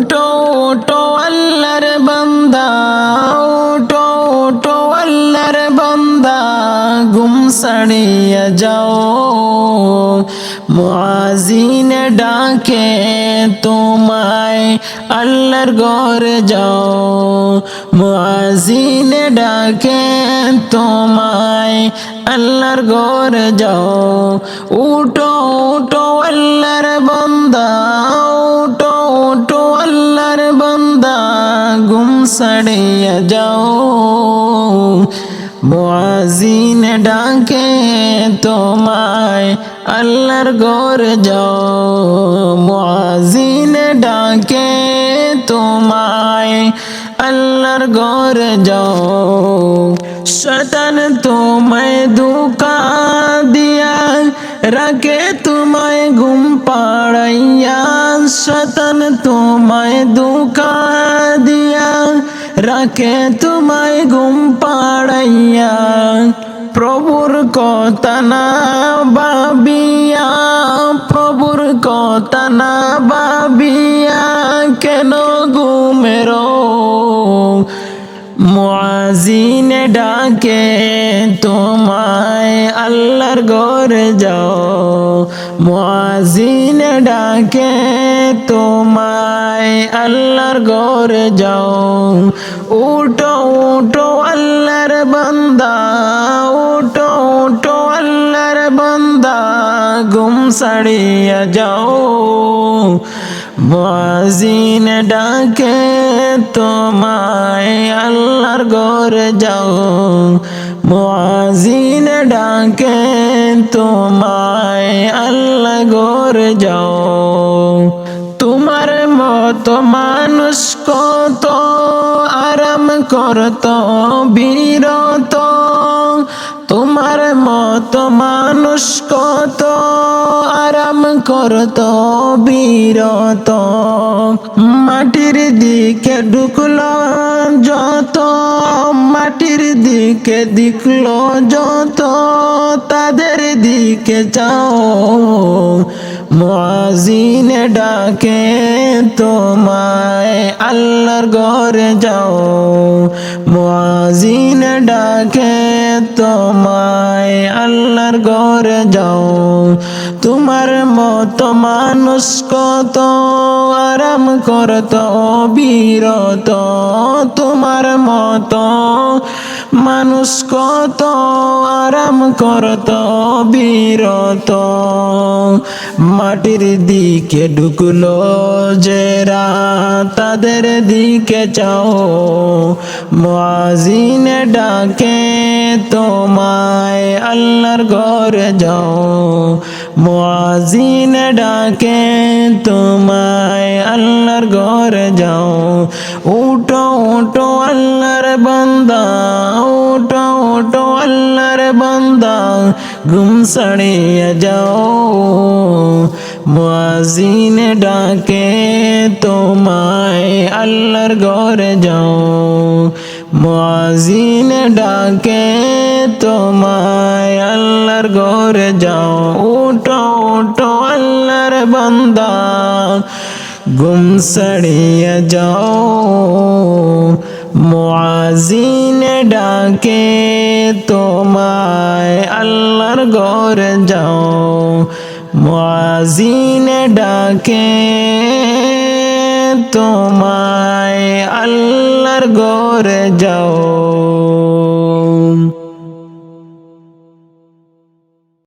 উঠো উঠো আল্লাহর বান্দা, উঠো উঠো আল্লাহর বান্দা, ঘুম ছাড়িয়ে যাও। মুয়াজ্জিন ডাকে তোমায়, আল্লাহর ঘরে যাও। মুয়াজ্জিন ডাকে তোমায়, আল্লাহর ঘরে যাও। উঠো উঠো আল্লাহর বান্দা, উঠো উঠো আল্লাহর বান্দা, ঘুম ছাড়িয়ে যাও। মুয়াজ্জিন ডাকে তোমায়, আল্লাহর ঘরে যাও। মুয়াজ্জিন ডাকে তোমায়, আল্লাহর ঘরে যাও। শয়তান তোমায় ধোঁকা দিয়া রাখে তোমায় ঘুম পাড়াইয়া। শয়তান তোমায় ধোঁকা দিয়া রাখে তোমায় ঘুম পাড়াইয়া। প্রভুর কথা না ভাবিয়া, প্রভুর কথা না ভাবিয়া কেন ঘুমেরো। মুয়াজ্জিন ডাকে তোমায়, আল্লাহর ঘরে যাও। মুয়াজ্জিন ডাকে তোমায়, আল্লাহর ঘরে যাও। উঠো উঠো আল্লাহর বান্দা, উঠো উঠো আল্লাহর বান্দা, ঘুম ছাড়িয়ে যাও। মুয়াজ্জিন ডাকে তোমায়, আল্লাহর ঘরে যাও। মুয়াজ্জিন ডাকে তোমায়, আল্লাহর ঘরে যাও। তোমার মতো মানুষ কত আরাম করত বিরত। তোমার মতো মানুষ কত আরাম করত বিরত। মাটির দিকে ঢুকলো যত, মাটির দিকে দেখলো যত, তাদের দিকে যাও। মুয়াজ্জিন ডাকে তোমায়, আল্লাহর ঘরে যাও। মুয়াজ্জিন ডাকে তোমায়, আল্লাহর ঘরে যাও। তোমার মতো মানুষ কত আরাম করত বিরত। তোমার মতো মানুষ কত আরাম করত বিরত। মাটির দিকে ঢুকলো যেরা, তাদের দিকে চাও। মুয়াজ্জিন ডাকে তোমায়, আল্লাহর ঘরে যাও। মুয়াজ্জিন ডাকে তোমায়, আল্লাহর ঘরে যাও। উঠো উঠো আল্লাহর বান্দা, উঠো উঠো আল্লাহর বান্দা, ঘুম ছাড়িয়ে যাও। মুয়াজ্জিন ডাকে তোমায়, আল্লাহর ঘরে যাও। মুয়াজ্জিন ডাকে তোমায়, আল্লাহর ঘরে যাও। উঠো উঠো আল্লাহর বান্দা, ঘুম ছাড়িয়ে যাও। মুয়াজ্জিন ডাকে তোমায়, আল্লাহর ঘরে যাও। মুয়াজ্জিন ডাকে তোমায়, আল্লাহর ঘরে যাও।